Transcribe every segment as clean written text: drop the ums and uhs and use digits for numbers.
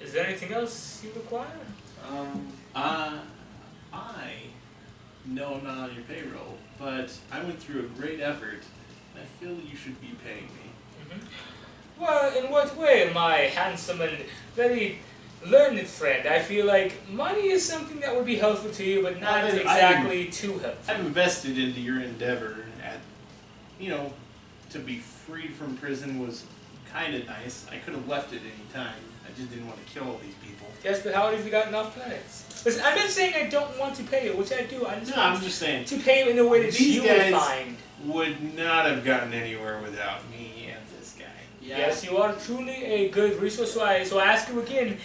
Is there anything else you require? I know I'm not on your payroll, but I went through a great effort, and I feel you should be paying me. Well, in what way, my handsome and very learned friend? I feel like money is something that would be helpful to you, but not exactly too helpful. I've invested into your endeavor at, to be freed from prison was kind of nice. I could have left at any time. I just didn't want to kill all these people. Yes, but how have you got enough planets? Listen, I'm not saying I don't want to pay you, which I do. I'm just saying to pay you in a way that you would find. Would not have gotten anywhere without me and this guy. Yeah. Yes, you are truly a good resource. So I ask you again.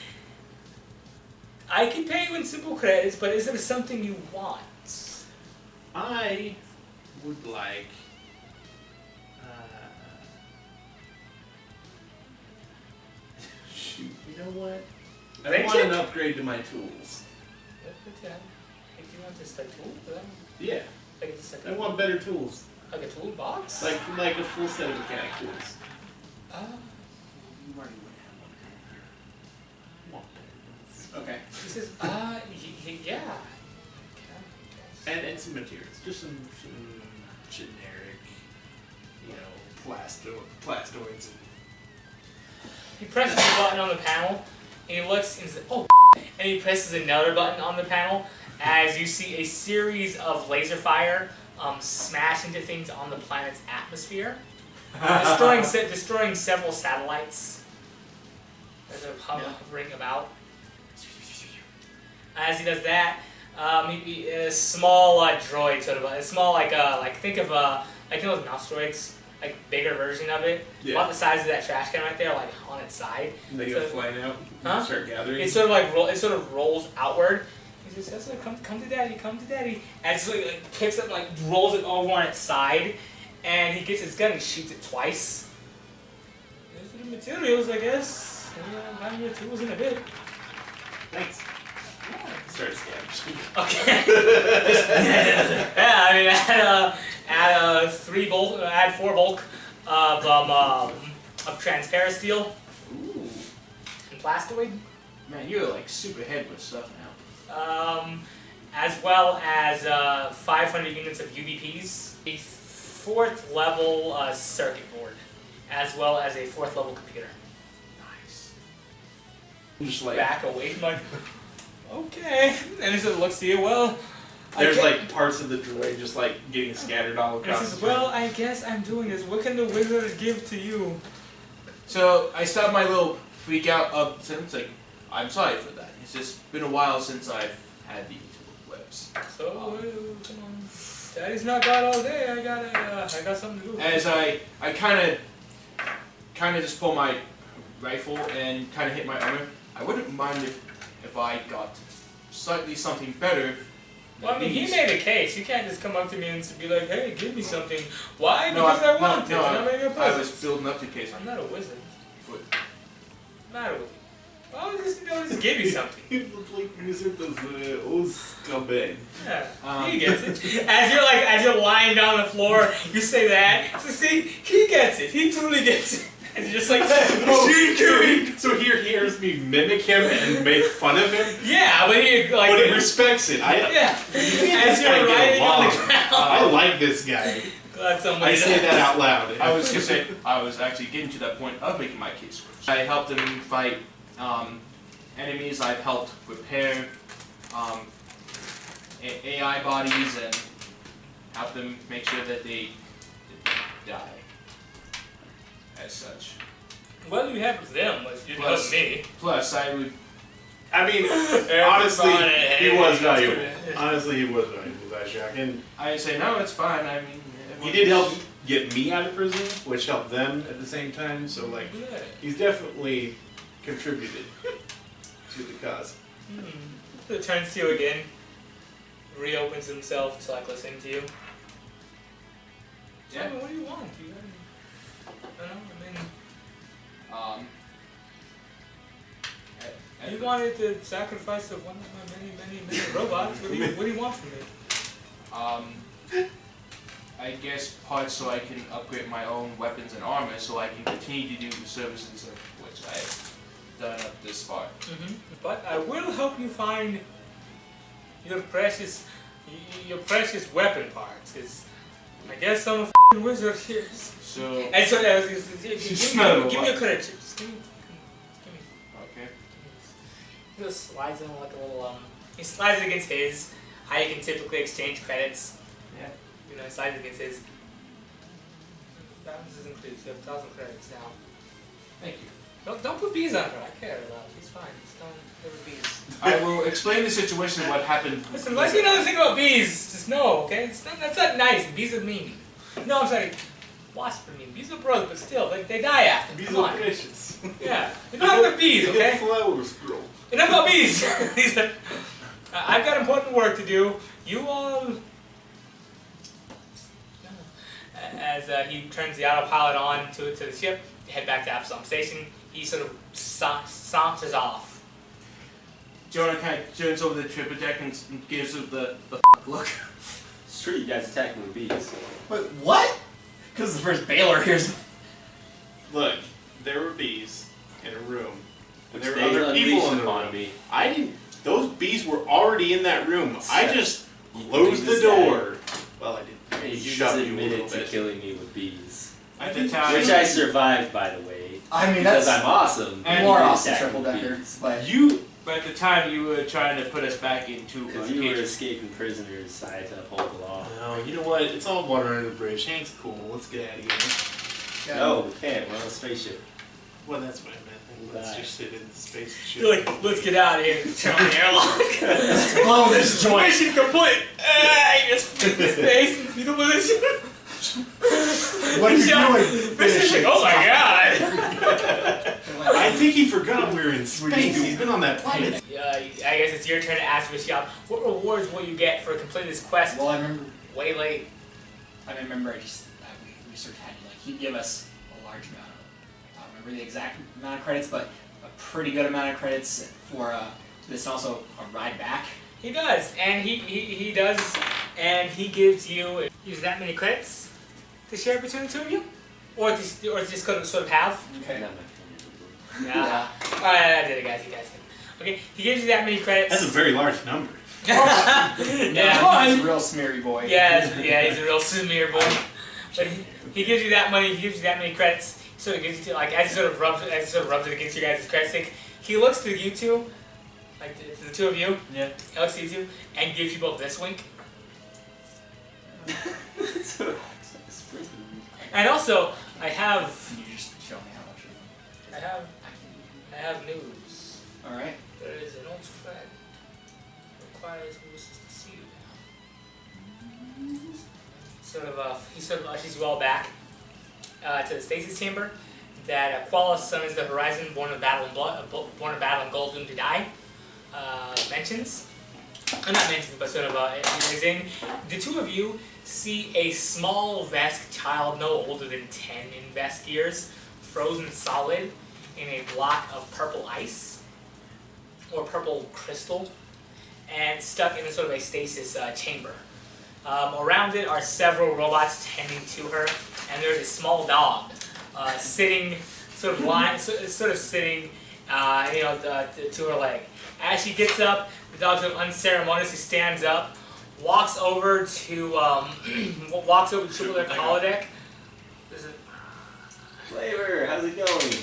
I can pay you in simple credits, but is there something you want? I would like. Shoot, you know what? I want an upgrade to my tools. Do you want just a tool? Yeah. I want better tools. Like a toolbox? Like a full set of mechanic tools. You already would have one here. Want better tools. Okay. He says, yeah. And some materials. Just some generic, plastoids. He presses the button on the panel, and he looks and says, oh, and he presses another button on the panel as you see a series of laser fire smash into things on the planet's atmosphere, destroying several satellites as they're hovering about. As he does that, a small droid, sort of a small think of those mouse droids. Like bigger version of it, about the size of that trash can right there, like on its side. And they go flying out and start gathering. It sort of rolls outward. He says, "Come to daddy, come to daddy." And so he picks up, rolls it over on its side, and he gets his gun and shoots it twice. There's the materials, I guess. I'll have your tools in a bit. Thanks. Start scavenging. Okay. Yeah, I mean, add 4 bulk of transparent steel. Ooh. And plastoid. Man, you're like super ahead with stuff now. As well as 500 units of UDPs, a 4th level circuit board, as well as a 4th level computer. Nice. Just back away from okay. And he sort of looks to you, well... There's parts of the droid just getting scattered all across. He says, well, I guess I'm doing this. What can the wizard give to you? So I start my little freak out sentence I'm sorry for that. It's just been a while since I've had the webs. So, come on. Daddy's not got all day. I got something to do. As I kind of just pull my rifle and kind of hit my armor. I wouldn't mind if I got slightly something better. Well, I mean, he made a case. You can't just come up to me and be like, hey, give me something. Why? Because I want it. I was building up the case. I'm not a wizard. What? I'm not a wizard. Well, just give you something. You look like wizard of old scumbag. Yeah, he gets it. As you're lying down on the floor, you say that. So see, he gets it. He truly gets it. And you're just like, so he hears me mimic him and make fun of him? Yeah, but he respects it. As you're riding on the ground. I like this guy. Glad somebody does. Say that out loud. I was gonna say, I was actually getting to that point of making my case first. I helped him fight enemies. I've helped repair AI bodies and help them make sure that they die. As such. Well, you helped them, but you helped me. Plus, I would. I mean, honestly, he was valuable. Honestly, he was valuable, Vishiok. And I say, no, it's fine. I mean, he did help get me out of prison, which helped them at the same time. So, he's definitely contributed to the cause. He turns to you again, reopens himself to listen to you. Yeah. Tell me, what do you want? You wanted the sacrifice of one of my many robots. What do you want from me? I guess parts so I can upgrade my own weapons and armor, so I can continue to do the services of which I've done up this far. But I will help you find your precious weapon parts. Cause I guess I'm a f***ing wizard here. So. And so give me a credit. Just give me. Okay. He just slides in like a little he slides it against his. How you can typically exchange credits. Yeah. You know, slides it against his. Balance is increased. You have 1,000 credits now. Thank you. Don't put bees on her. I care about her. She's fine. Just don't give her bees. I will explain the situation and what happened. Listen, let's get another thing about bees. Just know, okay? That's not nice. Bees are mean. No, I'm sorry. Wasps are mean. Bees are brothers, but still, they die after. Bees Come are on. precious. Yeah. Enough about bees, They okay? get flowers grow. Enough about bees. I've got important work to do. You all... As he turns the autopilot on to the ship, to head back to Absalom Station, he sort of saunters off. Jonah kind of turns over the triple deck and gives it the look. It's true, you guys attacked me with bees. Wait, what? Because the first Baylor here's. Look, there were bees in a room. And there were They other people unleashed in the upon room. me. I didn't. Those bees were already in that room. I just You closed do the this guy. door. Well, I did. You Shove just you a admitted little to bit. killing me with bees. At the time, Which I survived, by the way. I mean, Because that's I'm awesome. And more you awesome attacked triple me with decker. bees. But You. but at the time you were trying to put us back into Because you were cages. escaping prisoners, I had to uphold the law. No, you know what? It's all water under the bridge. Hank's cool. Let's get out of here. No, we can't. We're on a spaceship. Well, that's what I meant. Let's Bye. just sit in the space ship. You're like, let's get out of here. Turn on the airlock. blow this joint. Mission complete. You just flip the space. You know what this What are you Yeah. doing? This is like, oh my god. I think he forgot we were in space. He's been on that planet. I guess it's your turn to ask Vishiok, what rewards will you get for completing this quest Well, I remember. way late? I remember. We researched had like he'd give us a large amount of. I don't remember the exact amount of credits, but a pretty good amount of credits for this, and also a ride back. He does, and he does, and he gives you that many credits to share between the two of you, or just sort of have. Okay. Not my favorite. Yeah. Alright, I did it, guys. You guys did it. Okay, he gives you that many credits. That's a very large number. Yeah. He's a real smeary boy. Yeah, he's a real smear boy. But he gives you that money. He gives you that many credits. He sort of gives you like as he sort of rubs it against your guys' credit stick. He looks to you two, like to the two of you. Yeah. He looks to you two and gives you both this wink. And also, I have Can you just show me how much? I have news. All right. There is an old friend who requires wishes to see you now. He sort of ushers you all back to the stasis chamber. That Qualith Sun is the horizon, born of battle and blood, born of battle and gold, doomed to die. Mentions, not mentions, but sort of is in. The two of you see a small Vesk child, no older than 10 in Vesk years, frozen solid in a block of purple ice or purple crystal, and stuck in a sort of a stasis chamber. Around it are several robots tending to her, and there's a small dog sitting, sort of sitting, to her leg. As she gets up, the dog sort of unceremoniously stands up, walks over to their holodeck. Flavor, how's it going?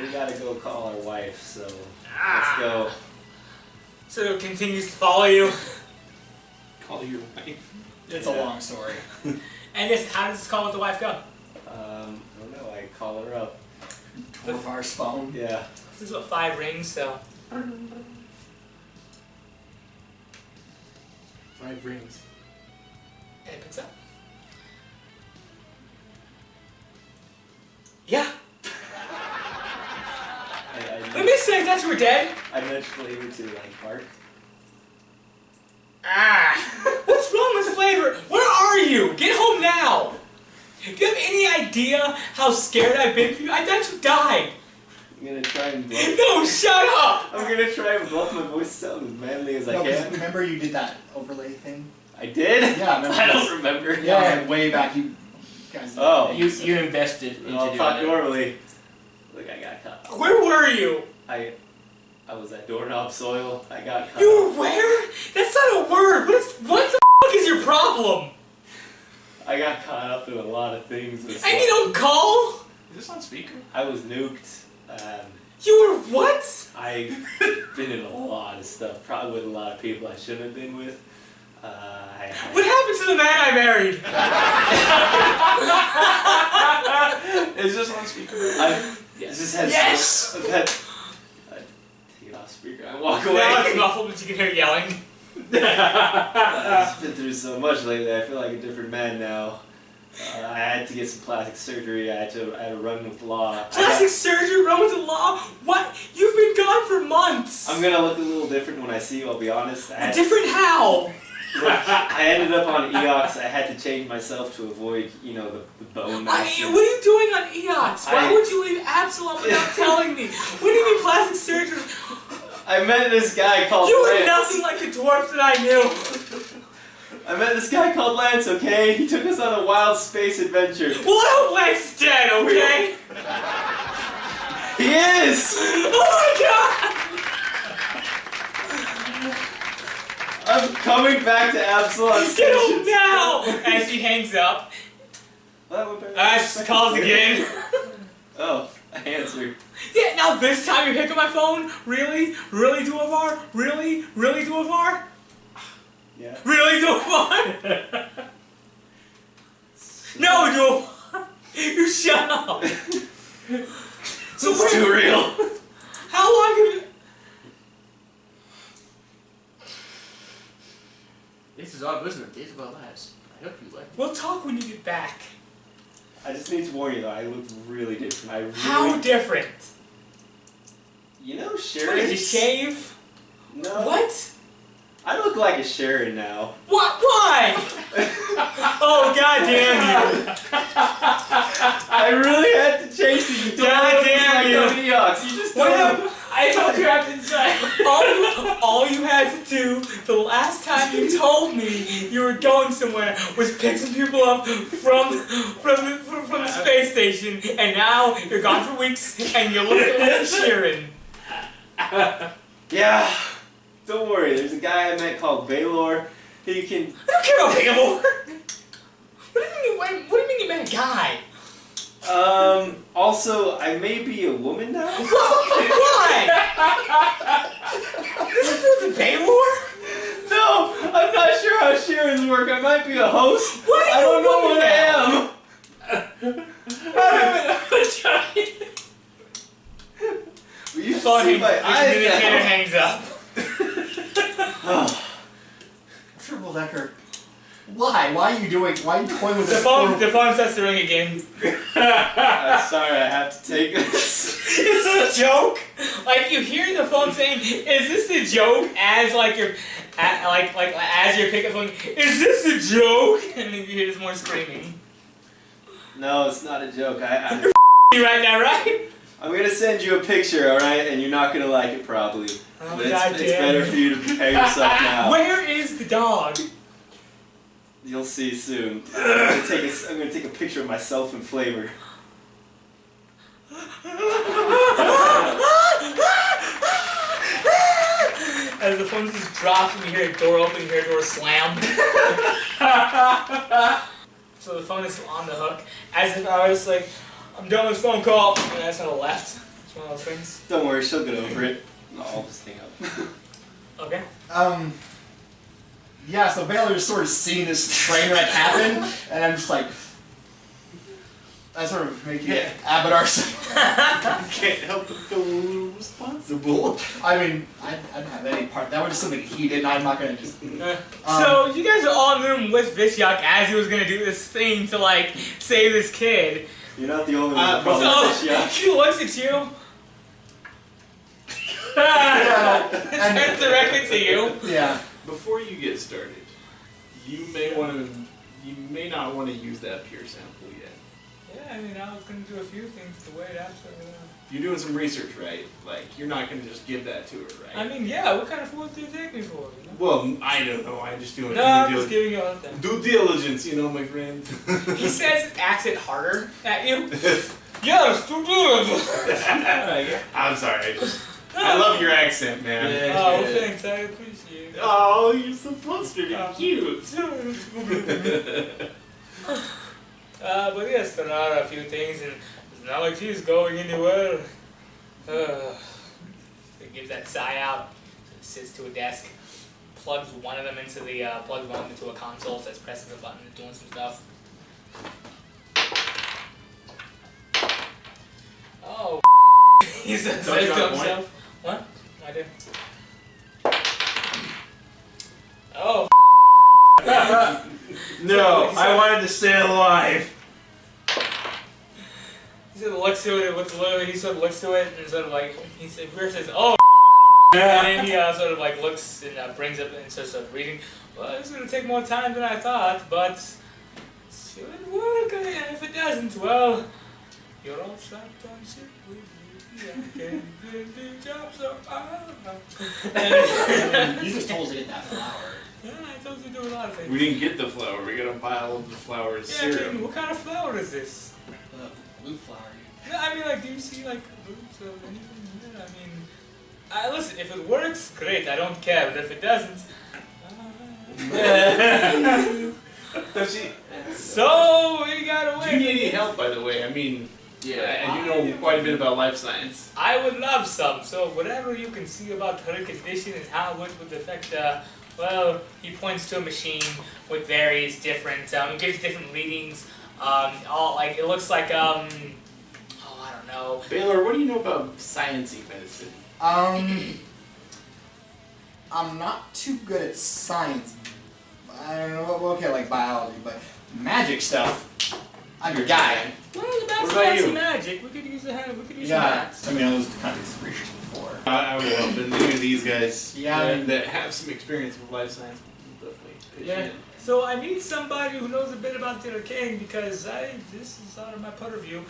We gotta go call our wife, so let's go. Sort of continues to follow you. Call your wife. It's a long story. And how does this call with the wife go? I don't know, I call her up. Torvar's phone. Yeah. This is what 5 rings, so 5 rings. and it picks up. Yeah. Let me say that's we're dead. I nudged Flavor to like bark. What's wrong with Flavor? Where are you? Get home now. Do you have any idea how scared I've been for you? I thought you died. I'm gonna try and bluff. No, shut up. I'm gonna try and bluff my voice sound as manly as I No, 'cause can. remember you did that overlay thing? I did? Yeah, remember? I don't remember. Yeah, like way back. You guys. Oh. You invested into Well, doing fuck it. normally. Look, I got caught. Where were you? I was at doorknob soil. I got caught. You were where? That's not a word. What the fuck is your problem? I got caught up in a lot of things. With And you don't call? Is this on speaker? I was nuked. You were what? I've been in a lot of stuff. Probably with a lot of people I shouldn't have been with. What happened to the man I married? Is this on speaker? Yes. I take it off speaker. I walk away. Now it's muffled, but you can hear yelling. I've been through so much lately. I feel like a different man now. I had to get some plastic surgery. I had to run with law. Plastic surgery, run with the law? What? You've been gone for months. I'm gonna look a little different when I see you. I'll be honest. Different how? I ended up on EOX. I had to change myself to avoid, the bone. What are you doing on EOX? Why would you leave Absalom without telling me? What do you mean plastic surgery? I met this guy called You Lance. were nothing like the dwarf that I knew. I met this guy called Lance, okay? He took us on a wild space adventure. Well, I hope Lance is dead, okay? He is! Oh my god! I'm coming back to Absalom Get Station. him now! As he hangs up. She calls again. Oh, I answered. Yeah, now this time you pick up my phone? Really? Really, Duavar? Really? Really, Duavar? Yeah. Really, Duavar? No, Duavar! You shut up! So It's too real. How long have you... This is our business. Days of our lives. I hope you like it. We'll talk when you get back. I just need to warn you though, I look really different. How different? You know What, Sharon? did you shave? No. What? I look like a Sharon now. What? Why? Oh, goddamn you! I really had to chase you. You Goddamn you! You just What don't happened? I told you after the time. All you had to do the last time you told me you were going somewhere was pick some people up from the space station, and now you're gone for weeks and you're looking like Sheeran. Yeah. Don't worry, there's a guy I met called Baylor. He can... I don't care about Baylor. What do you mean you met a guy? Also, I may be a woman now. Why? This is the Baylor? No, I'm not sure how Sharon's work. I might be a host. Why are I you don't a know woman what now? I am. Will you Phone see my the eyes communicator now? hangs up. Oh. Triple Decker. Why? Why are you toying with The this? phone starts to ring again. I'm sorry, I have to take this. It's a joke. Like you hear the phone saying, "Is this a joke?" As like your, as your pickup phone, "Is this a joke?" And then you hear this more screaming. No, it's not a joke. You right now, right? I'm gonna send you a picture, alright? And you're not gonna like it probably. Oh, But God it's damn. better for you to prepare yourself now. Where is the dog? You'll see soon. I'm gonna take a picture of myself in flavor. As the phone just drops and you hear a door open, you hear a door slam. So the phone is on the hook, as if I was like, I'm done with this phone call, and I just on the left. It's one of those things. Don't worry, she'll get over it. I'll just hang up. Okay. Yeah, so Baylor just sort of seeing this train wreck happen, and I'm just like, I sort of make it Abadar. Can't help but feel a little responsible. I mean, I didn't have any part. That was just something he did, and I'm not gonna just. So you guys are all in the room with Vishiok as he was gonna do this thing to like save this kid. You're not the only one that probably So yeah. he looks at you. And- Turns directly to you. Yeah. Before you get started, you may not want to use that pure sample yet. Yeah, I mean, I was gonna do a few things to wait after. You're doing some research, right? Like, you're not gonna just give that to her, right? I mean, yeah, what kind of food do you take me for? You know? Well, I don't know. I'm just doing No, I'm just giving you all the time. due diligence, you know, my friend. He says it accent harder at you. Yes, do it. I'm sorry. I love your accent, man. Yeah. Oh, thanks, I appreciate it. Oh, you're so flustered and cute. But yes, there are a few things, and it's not like she's going anywhere. He gives that sigh out, sits to a desk, plugs one of them into a console, says pressing the button, and doing some stuff. Oh, he says to himself. What? I did. Oh. No, I wanted to stay alive. He sort of looks to it. He sort of looks to it and sort of like he says, "Oh." And then he sort of like looks and brings up and starts reading. Well, it's going to take more time than I thought, but it should work. And if it doesn't, well, you're all trapped on ship with me. I can't do the job, so You just told us to get that flower. Yeah, I told you to do a lot of things. We didn't get the flower. We got a pile of the flowers. Yeah, I Serum. mean, what kind of flower is this? The blue flower. No, I mean, like, do you see like roots of anything? Yeah, I mean, listen. If it works, great. I don't care. But if it doesn't, so we gotta wait. Do you need any help, by the way? I mean, and you know quite a bit about life science. I would love some. So whatever you can see about her condition and how it would affect. Well, he points to a machine with various different. Gives different readings. All like it looks like I don't know. Baylor, what do you know about sciencey medicine? I'm not too good at science. I don't know, okay, like biology, but magic stuff, I'm your guy. Well, that's What about fancy you? magic. We could use the hand. We could use Yeah, that. I mean, I was kind of research before. I will help, and any of these guys Yeah. that have some experience with life science will definitely pitch Yeah. in. So I need somebody who knows a bit about the arcane because this is out of my purview.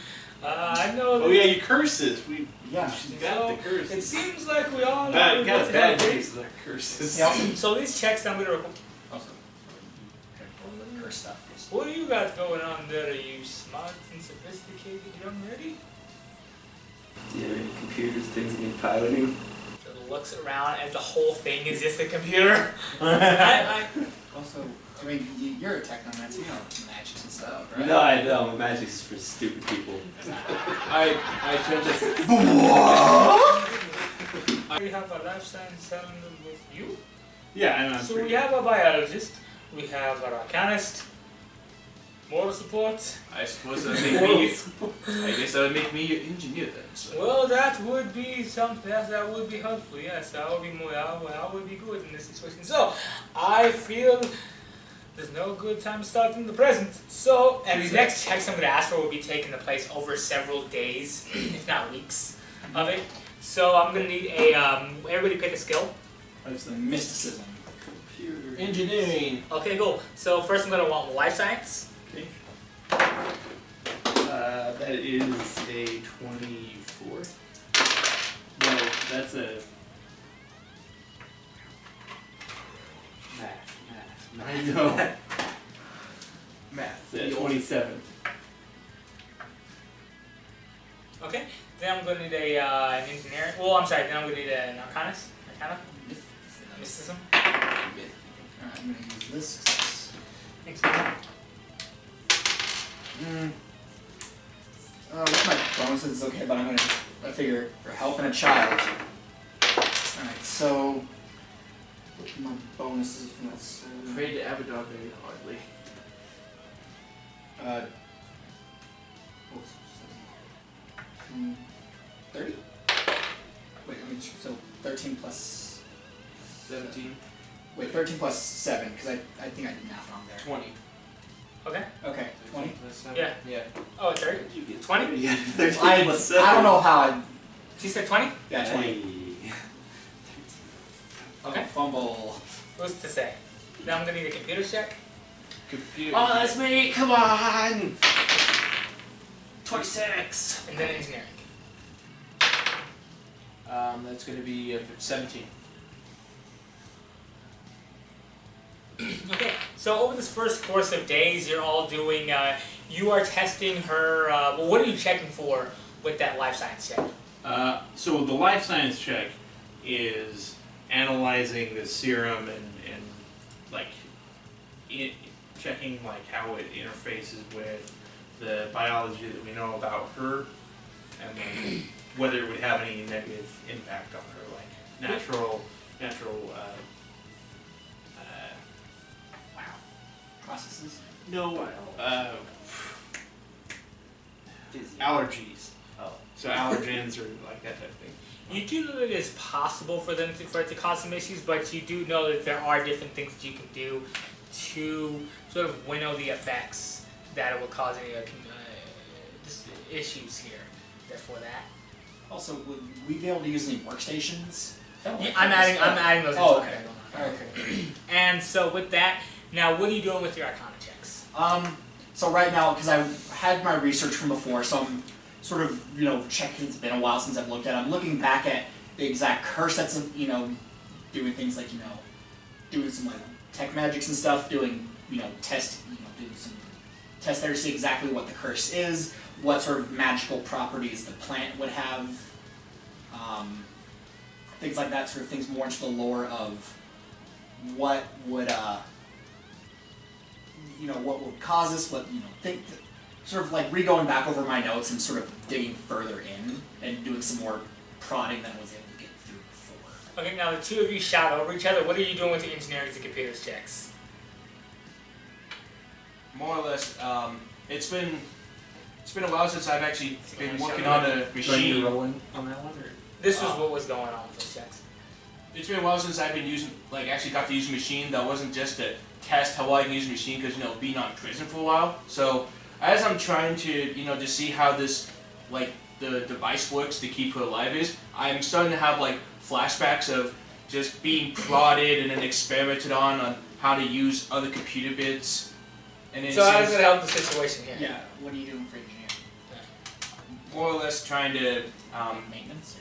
I know. Oh yeah, your curses. Yeah. She's got the It curses. seems like we all Bad, know got what's bad happening. cases of curses. Yeah, also, So these checks I'm gonna. also, curse stuff. What do you got going on there? Are you smart and sophisticated young lady? Do you have any computers, things that need piloting? So looks around and the whole thing is just a computer. Also, I mean, you're a technomancer, you know magics and stuff, right? No, I don't. Magic's for stupid people. I tend to. We have a life science element with you. Yeah, I'm So pretty we have a biologist, we have a arcanist, moral support. I suppose that would make me. I guess that would make me your engineer then. So. Well, that would be something. That would be helpful. Yes, that would be more. That would be good in this situation. So, I feel there's no good time to start in the present. So, and these next checks I'm going to ask for will be taking the place over several days, if not weeks, of it. So I'm going to need a. Everybody pick a skill. Mysticism. Computer. Engineering. Okay, cool. So first I'm going to want life science. Okay. That is a 24. No, that's a math. I know. Math. That's 27. Okay. Then I'm going to need an engineering. Well, I'm sorry. Then I'm going to need an arcanist. Mysticism. Alright, I'm gonna use this. Thanks. With my bonuses, it's okay, but I figure for helping a child. Alright, so. What are my bonuses from that? So, Pray to Abaddon very hardly. what was it? 30? Wait, let me check. So 13 plus. 17. Wait, 13 plus 7, because I think I did math wrong there. 20. Okay. Okay, 20. Plus 7. Yeah. Yeah. Oh, it's 30. 20? Yeah, 13 I plus 7. don't know how I. She said 20? Yeah, 20. Hey. Okay. Fumble. What's to say? Now I'm going to need a computer check. Computer. Oh, that's me! Come on! 26. and then engineering. That's going to be 17. Okay, so over this first course of days, you're all doing, you are testing her, well, what are you checking for with that life science check? So the life science check is analyzing the serum and like checking like how it interfaces with the biology that we know about her, and then whether it would have any negative impact on her, like natural Processes. no Dizzy. allergies. Oh. So allergens or like that type of thing. You do know that it is possible for it to cause some issues, but you do know that there are different things that you can do to sort of winnow the effects that it will cause any issues here. Therefore, that. Also, would we be able to use any workstations? Yeah, I'm adding those. Oh, into okay. it. Okay. And so with that, now what are you doing with your Arcana checks? So right now, because I had my research from before, so I'm sort of, checking, it's been a while since I've looked at it. I'm looking back at the exact curse that's, doing things like, doing some, like, tech magics and stuff, doing, doing some tests there to see exactly what the curse is, what sort of magical properties the plant would have, things like that, sort of things more into the lore of what would, what would cause this, sort of like re-going back over my notes and sort of digging further in and doing some more prodding than I was able to get through before. Okay, now the two of you shout over each other. What are you doing with your engineering and computers checks? More or less, it's been a while since I've actually been working on a machine. Rolling on that one, or? This was what was going on with those checks. It's been a while since I've been actually got to use a machine that wasn't just to test how well I can use a machine, because, being on prison for a while. So, as I'm trying to, to see how this, the device works to keep her alive I'm starting to have, flashbacks of just being prodded and then experimented on how to use other computer bits. And So how does it help the situation here? Yeah, what are you doing for engineering? More or less trying to, Maintenance?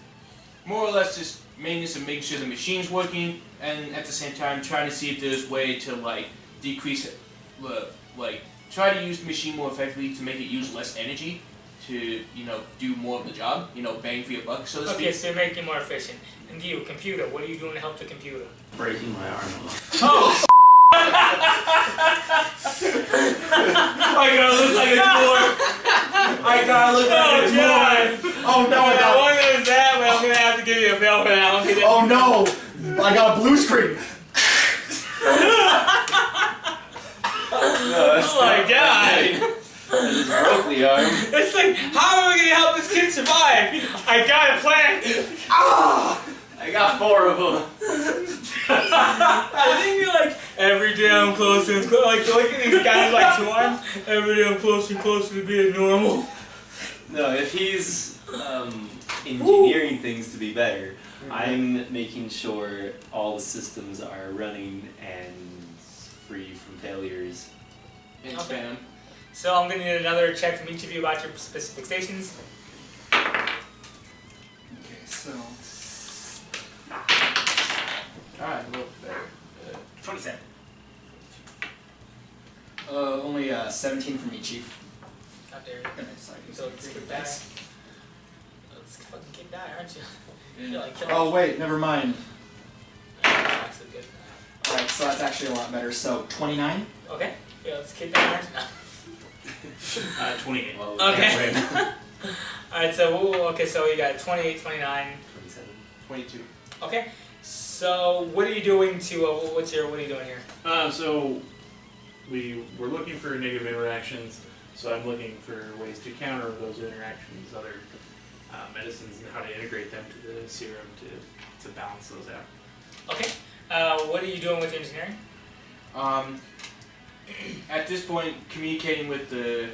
more or less just maintenance and making sure the machine's working, and at the same time trying to see if there's a way to decrease it, try to use the machine more effectively to make it use less energy to, do more of the job, bang for your buck, so to speak. Okay, so you're making it more efficient. And you, computer, what are you doing to help the computer? Breaking my arm off. Oh! I gotta look like a dwarf! I gotta look like a dwarf! Oh no, I got... One goes that way, I'm gonna have to give you a fail for that one. Oh no! I got a blue screen! No, Oh my god! I just broke the arm. It's like, how are we gonna help this kid survive? I got a plan! Ah! I got 4 of them. I think you're every day I'm closer and closer. Look at these guys 2 arms. Every day I'm closer and closer to being normal. No, if he's engineering things to be better, I'm making sure all the systems are running and free from failures. In Okay. spam. So I'm gonna need another check from each of you about your specific stations. Okay, so... Alright, well, better. 27. Only 17 from me, Chief. Not there. So let's kick die. Let's fucking kick die, aren't you? You're killing Oh wait, never mind. That's a good. Alright, so that's actually a lot better. So, 29? Okay. Yeah, let's kick die, aren't you? No. 28. Well, Okay. Alright, so you got 28, 29. 27. 22. Okay. So what are you doing to what are you doing here? So we're looking for negative interactions. So I'm looking for ways to counter those interactions, other medicines, and how to integrate them to the serum to balance those out. Okay. What are you doing with engineering? At this point, communicating with the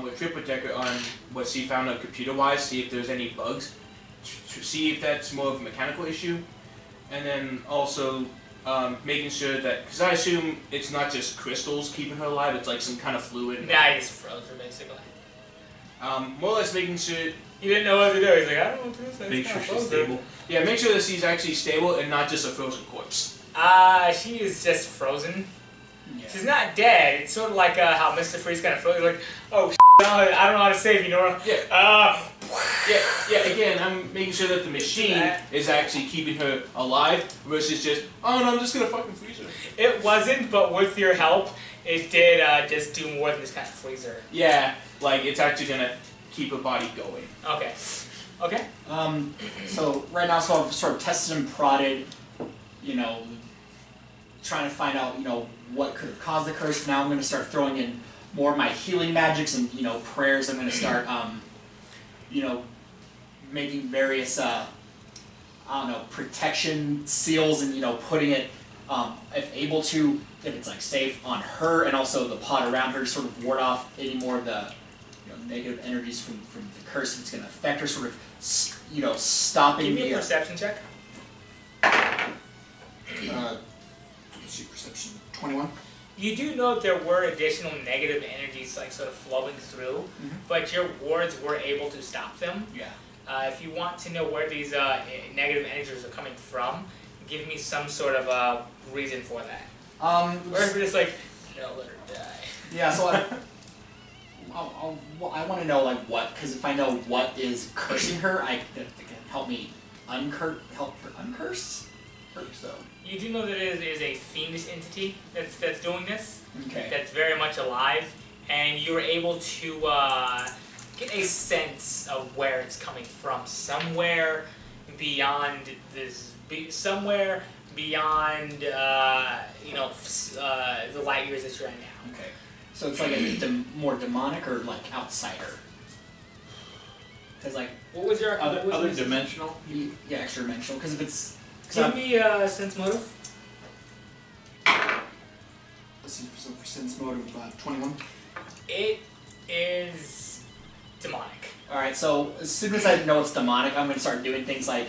with Tripledecker on what she found out computer-wise, see if there's any bugs, to see if that's more of a mechanical issue, and then also making sure that, because I assume it's not just crystals keeping her alive, it's like some kind of fluid. Nah, you just froze her basically. More or less making sure, He didn't know what to do. He's like, I don't know what to do. It's Make kinda sure she's frozen. stable. yeah, make sure that she's actually stable and not just a frozen corpse. She is just frozen. Yeah. She's not dead. It's sort of like how Mr. Freeze kind of froze. Like, oh, I don't know how to save you, Nora. Yeah. Yeah, again, I'm making sure that the machine is actually keeping her alive versus just, oh no, I'm just gonna fucking freeze her. It wasn't, but with your help, it did just do more than just kind of freeze her. Yeah, like it's actually gonna keep her body going. Okay. Okay. So right now, so I've sort of tested and prodded, you know, trying to find out, you know, what could have caused the curse. Now I'm going to start throwing in more of my healing magics and, you know, prayers. I'm going to start, you know, making various, I don't know, protection seals and, you know, putting it, if able to, if it's like safe, on her and also the pod around her to sort of ward off any more of the, you know, negative energies from the curse that's going to affect her, sort of, you know, stopping Give me a the. perception check. Let's see, perception 21. You do note there were additional negative energies like sort of flowing through, but your wards were able to stop them. Yeah. If you want to know where these negative energies are coming from, give me some sort of reason for that. Or if you're just like, no, let her die. Yeah. So I want to know like what, because if I know what is cursing her, it can help me help her uncurse her. So. You do know that it is a fiendish entity that's doing this. Okay. That's very much alive, and you're able to get a sense of where it's coming from. Somewhere beyond this, somewhere beyond you know, the light years that you're in now. Okay. So it's like a more demonic or like outsider. Because like What was your Other dimensional? yeah, extra dimensional. Because if it's Give me sense motive. let's see, so for sense motive 21. It is demonic. All right. So as soon as I know it's demonic, I'm gonna start doing things like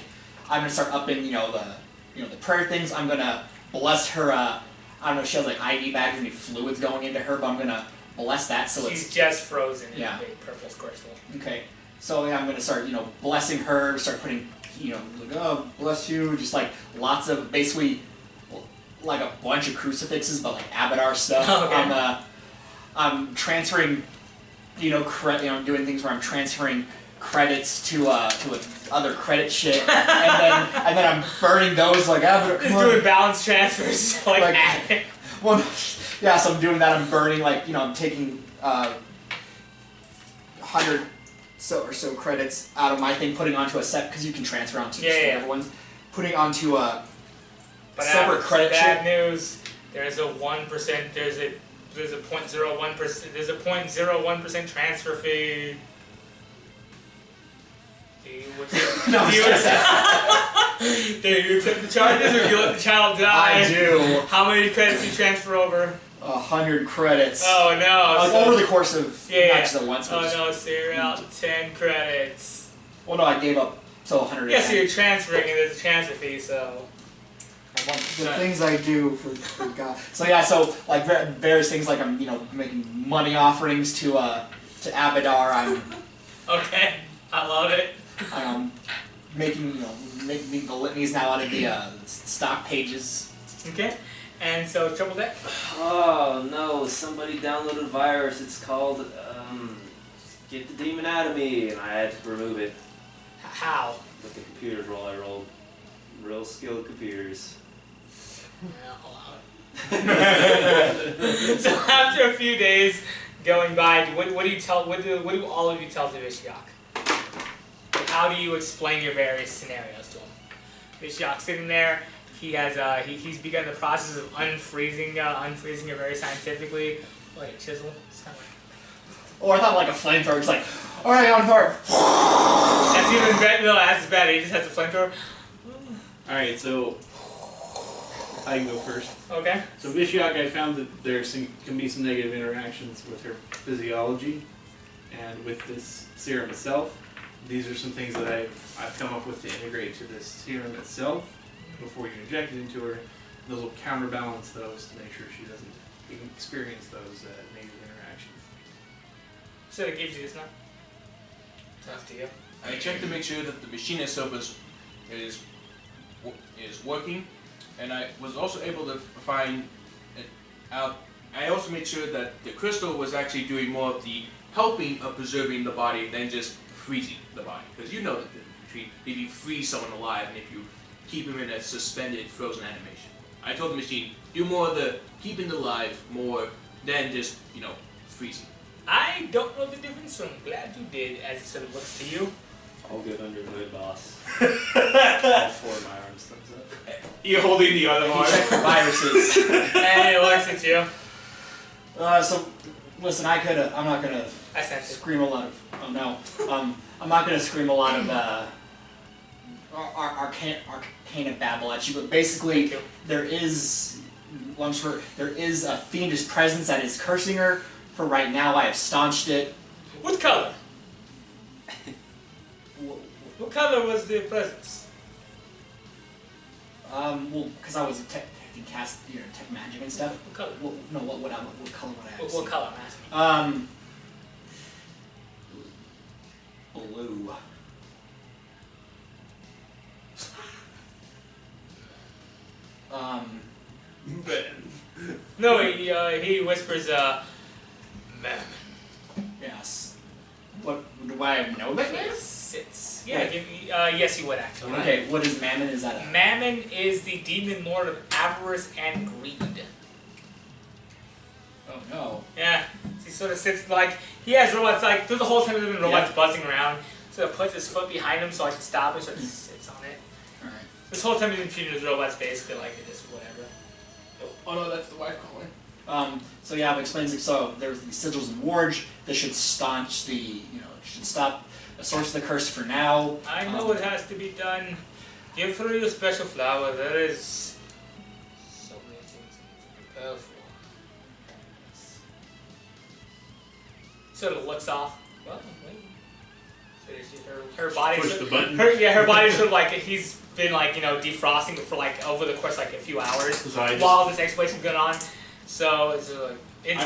I'm gonna start upping the prayer things. I'm gonna bless her. I don't know. She has like IV bags and fluids going into her, but I'm gonna bless that so She's it's just frozen in Yeah. a big purple crystal. okay. So yeah, I'm gonna start blessing her. Start putting like, oh, bless you. Just like lots of basically like a bunch of crucifixes, but like Abadar stuff. Okay. I'm transferring, doing things where I'm transferring credits to other credit shit, and then I'm burning those like Abadar. Just doing balance transfers like Like- Well, yeah. So I'm doing that. I'm burning I'm taking 100 or so credits out of my thing, putting onto a set because you can transfer onto everyone's. Putting onto a But separate credit bad sheet. news. There's a 1%. There's a 0.01%. There's a 0.01% transfer fee. Do you accept, No, do you accept the charges, or do you let the child die? I do. How many credits do you transfer over? 100 credits. Oh no! So, Over the course of not just at once. Oh but just, no! So you're out 10 credits. Well, no, I gave up 100. Yeah, so you're transferring, and there's a transfer fee. So The things I do for God. So yeah, so like various things like I'm making money offerings to Abadar. I'm okay, I love it. making making the litanies now out of the stock pages. Okay, and so triple deck. Oh no, somebody downloaded a virus. It's called Get the Demon Out of Me, and I had to remove it How? with the computers roll I rolled. Real skilled computers. So after a few days going by, what do all of you tell to Vishiok? How do you explain your various scenarios to him? Vishiok sitting there, he has he's begun the process of unfreezing her very scientifically, like a chisel. It's kind of like, Or I thought like a flamethrower. It's like, all right, on fire. that's even better. No, that's better. He just has a flamethrower. Alright, so I can go first. Okay. So Vishiok, I found that there can be some negative interactions with her physiology and with this serum itself. These are some things that I've come up with to integrate to this serum itself before you inject it into her. Those will counterbalance those to make sure she doesn't experience those negative interactions. So it gives you this now. After you. I checked to make sure that the machine itself is working, and I was also able to find it out. I also made sure that the crystal was actually doing more of the helping of preserving the body than just freezing the body. Because you know the difference between if you freeze someone alive and if you keep him in a suspended frozen animation. I told the machine, do more of the keeping alive more than just, freezing. I don't know the difference, so I'm glad you did, as it sort of looks to you. All good under the hood, boss. All four of my arms thumbs up. You're holding the other You one. check for viruses. And it looks at you. So, listen, I'm not gonna I sense it. scream a lot of, oh no, I'm not gonna scream a lot of, arcana babble at you, but basically, there is a fiendish presence that is cursing her. For right now, I have staunched it. What color? What color was the presence? Well, because I was tech magic and stuff. What color? What color would I have? What color, I'm asking? Blue. No, he whispers, ma'am. Yes. What do I know that name? Yes, you would actually. Okay, what is Mammon? Is that a... Mammon is the demon lord of avarice and greed. Oh no. Yeah, he sort of sits he has robots through the whole time there's been robots buzzing around. Sort of puts his foot behind him so I can stop him. Sort of sits on it. All right. This whole time he's been treating his robots basically like it is whatever. Oh no, that's the wife calling. So yeah, it explains it. So there's the sigils and wards. This should staunch the, should stop the source of the curse for now. I know it has to be done. Give her your special flower. There is so many things to prepare for. Sort of looks off. Well, wait. So her body. Push the button. Her body's sort of he's been defrosting for over the course of a few hours So I while this exploration's going on. So it's I'm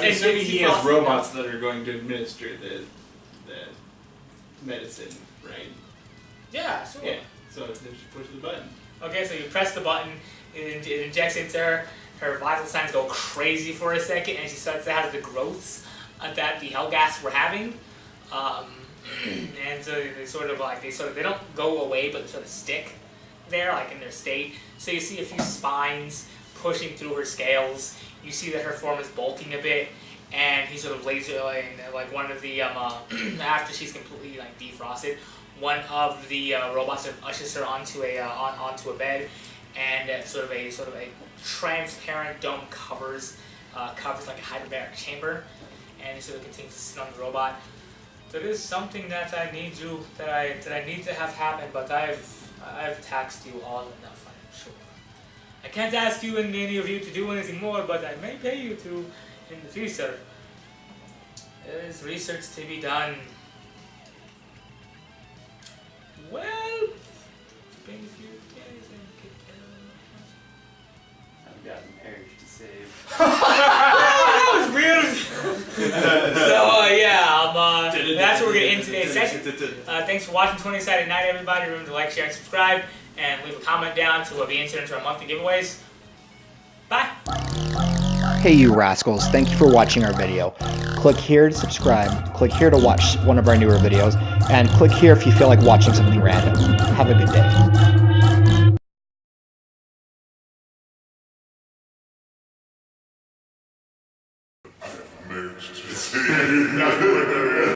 assuming he has robots that are going to administer the medicine, right? Yeah, sure. Yeah. So just push the button. Okay, so you press the button, it injects into her. Her vital signs go crazy for a second, and she starts to have the growths that the Hellgas were having. And so they don't go away, but they sort of stick there, in their state. So you see a few spines pushing through her scales. You see that her form is bulking a bit, and he sort of laser one of the after she's completely defrosted, one of the robots sort of ushers her onto a bed, and sort of a transparent dome covers a hyperbaric chamber, and he sort of continues to sit on the robot. There is something that I need to have happen, but I've taxed you all enough, I'm sure. I can't ask you and any of you to do anything more, but I may pay you to in the future. There is research to be done. Well, pay a few days and get I've got an parish to save. that was weird. That's where we're gonna end today's session. Thanks for watching 20-Sided Night, everybody. Remember to like, share, and subscribe, and leave a comment down to be entered into our monthly giveaways. Bye. Hey you rascals, thank you for watching our video. Click here to subscribe, click here to watch one of our newer videos, and click here if you feel like watching something random. Have a good day.